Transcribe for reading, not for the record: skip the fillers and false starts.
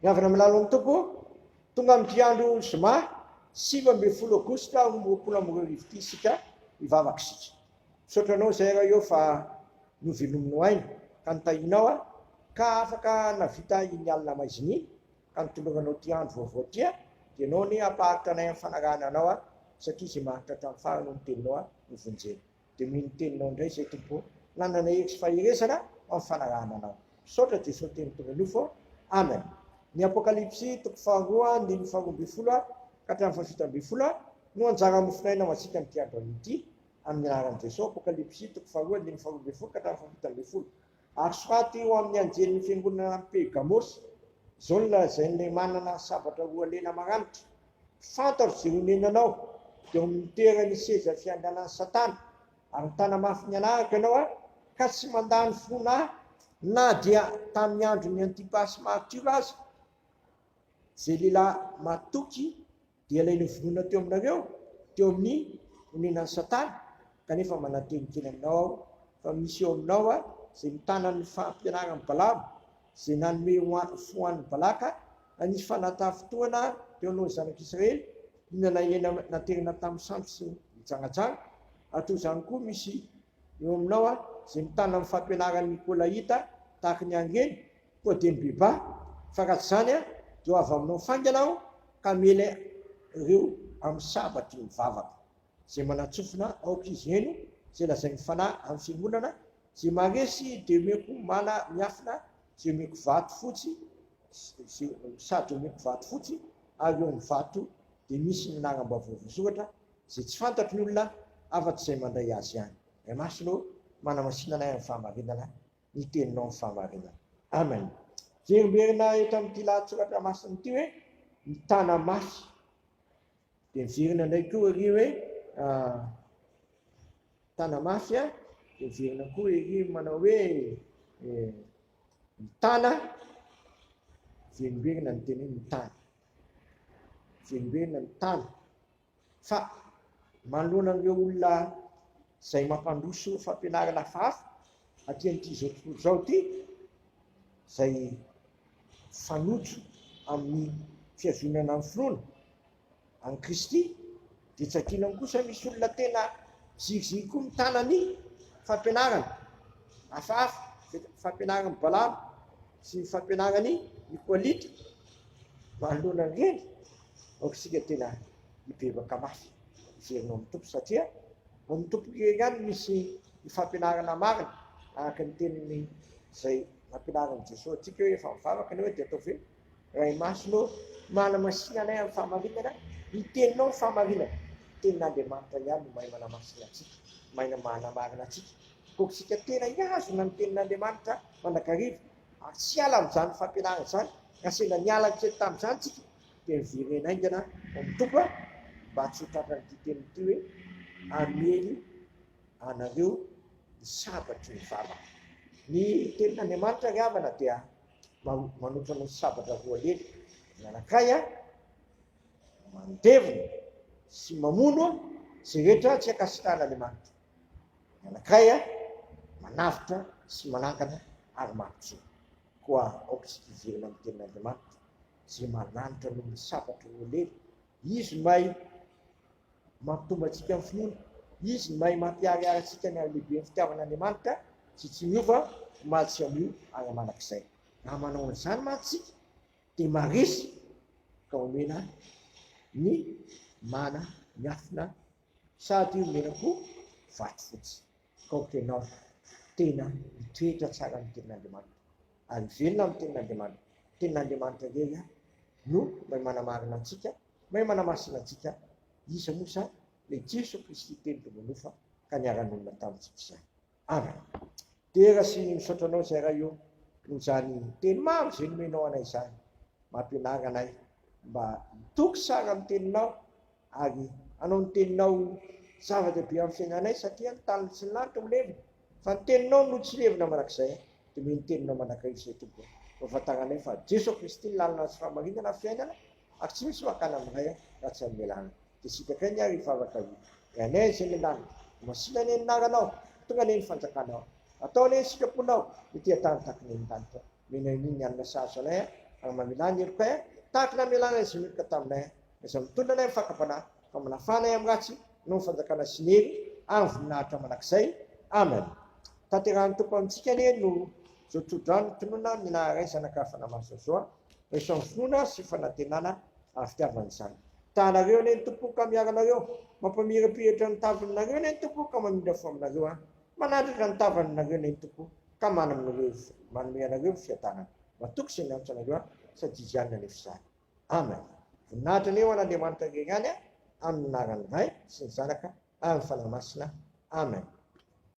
Miavana milalao tompo tonga amin'ny andro zoma 7 Aogositra 2020 isika hivavaka isika. Misaotra anao zay raha eo fa novelominao aina ka nitahinao ka afaka navita iny alina maiziny ka nitoloranao ty andro vaovao tia dia anao ny ampaharitra anay amin'ny fanarahana anao satria zay maharitra hatramin'ny farany no teninao novonjeny. Dia mino teninao indray zay tompo nanana hery sy faherezana amin'ny fanarahana anao. Misaotra Jesosy teny tonga nofo. Amen. Ny Apokalipsy 2:12 ka hatramin'ny 17 no anjara mofinaina masika ny andro an'ity amin'ny anaran'i Jesosy. Apokalipsy 2:12 ka hatramin'ny 17. Ary soraty eo amin'ny anjelin'ny fiangonana ny Pergamos izao ny lazain'ilay manana sabatra roa lena maranitra. Fantaro zay honenanao dia mitoerany seza fianganan'ny Satana ary mitana mafy ny anaraka ianao ka tsy mandany fona na dia tamin'ny andron'ny Antipasy martyr aza. Zay lehilahy matoky dia ilay novonoina teo aminareo teo amin'ny honenan'ny Satana kanefa manateny kely aminao fa misy eo aminao zay mitana ny fampianaran'ny Balamo zay nanome foan'ny Balaka anisy fanatafotoana teo alohan'ny zanak'Israely nanahilena naterina tamin'ny sambo sy mitsangajanga. Atao izany koa misy eo aminao zay mitana amin'ny fampianaran'ny Nikolaita tahaka ny angeny koa dia ny beba fa raha zany dia avy aminao fanganao ka mela ireo amin'ny sabatry mivavaka zay manatsofina aoka izy eno zay lazain'ny fanahy amin'ny fiangonana zay maresy dia omeko mana miafina zay omeko vato fotsy sady omeko vato fotsy ary eo amin'ny vato dia misy ny anaram-baovao voasoratra zay tsy fantatry ny olona afa-tsy izay mandray azy ihany. Ray masonao manamasinana amin'ny fahamarinana ny teninao amin'ny fahamarinana. Amen. Verimberina eto amin'ity lahatsoratra masina ity hoe mitana mafy. Dia miverina indray koa ery hoe mitana mafy dia miverina koa ery manao hoe mitana. Verimberina ny teny hoe mitana. Verimberina mitana. Fa manoloana ireo olona izay mampandroso fampianarana hafahafa aty amin'ity zao tontolo zao ity izay fanojo amin'ny fiazonana amin'ny finoana an'i Kristy dia tsakinany kosa misy olona tena zigizig koa mitana ny fampianarana hafahafa, fampianarany Balamo sy ny fampianarany Nikolita. Manoloana ireny aokasika tena hibebaka mafy iverinao amin'ny tompo satria amin'ny tompo kely ihany misy ny fampianarana marina araka ny teniny izay mampianaran'i Jesosy atsika hoe efa mivavaka anao dia ataovy hoe ray masonao manamasina anay amin'ny fahamarinana ny teninao ny fahamarinana. Tenin'Andriamanitra ihany no mahay manamasina atsika, mahay manamarina atsika. Koksika tena hiazona ny tenin'Andriamanitra mandrakariva ary tsy hiala amin'izany fampianarana izany ka sendra niala kely tamin'izany tsika dia miverena aingana amin'ny tompo mba tsy ho tratran'ity teny ity hoe amely anareo ny sabatry ny vavaka. Ny tenin'Andriamanitra ry havana dia manotra ny sabatra roa lena. Ny anankiray mandevona sy mamono izay rehetra tsy ankasitrahan'Andriamanitra. Ny anankiray manavitra sy manangana ary mampitsoa. Koa aokasika iverina amin'ny tenin'Andriamanitra zay mananitra noho ny sabatra roa lena. Izy mahay mampitombo antsika amin'ny finoana. Izy mahay mampiharihary antsika ny lehibe ny fitiavan'Andriamanitra sy tsy miova omaly sy amio ary manak'izay. Raha manao an'izany mantsika dia maresy ka omena ny mana miafina sady omena koa vato fotsy. Ka otenao tena mitoetra tsara amin'ny tenin'Andriamanitra ary velona amin'ny tenin'Andriamanitra. Tenin'Andriamanitra irery no mahay manamarina antsika, mahay manamasina antsika. Isa mosa ilay Jesosy Kristy teny tombonofa ka niaran'olona tamintsika izany. Amen. Tera sy misaotra anao izay raha eo noho izany teny maro izay nomenao anay izany, mampianara anay mba mitoky sara amin'ny teninao ary anao ny teninao zava-dehibe amin'ny fiainanay satria ny tany sy ny lanitra ho levona. Fa ny teninao no tsy levona manak'izay dia mino teninao manakaiza izay tompo. Mahafantaranay fa Jesosy Kristy ny lalina sy fahamarinana amin'ny fiainana ary tsy misy makana amin'ray raha tsy amin'ny lalana. Dia sitraka ny ary hivavaka io. Ianay izay ny lalina masina ny anaranao tonga ny fanjakanao. Ataonay ny sikaponao ity tany takiny ny lanitra. Mena iny alina sahazo anay Ang-mamilany koa tahaka namelana izy midika taminay izy mitondra anay fakapana fa manafanay amin'ny ratsy no fanjakana sinery amin'ny voninahitra manakizay. Amen. Tanterahany tompo amintsika anie no zao tsodrano tonona minahary zanaka fanamasoasoa reso amin'ny finoana sy fanantenana ary fitiavana izany. Tahanareo anie ny tompo ka miaranareo mampamirapiratra ny tavanareo anie ny tompo ka mamindra fo aminareo manandratra ny tavanareo anie ny tompo ka manome anareo fiadanana. Matoky sy ny antsanareo sady izy ihany anefa izany. Amen. Voninahitra ny eo an'Andriamanitra irery ihany amin'ny anaran'ny Ray sy ny Zanaka amin'ny fanahy masina. Amen.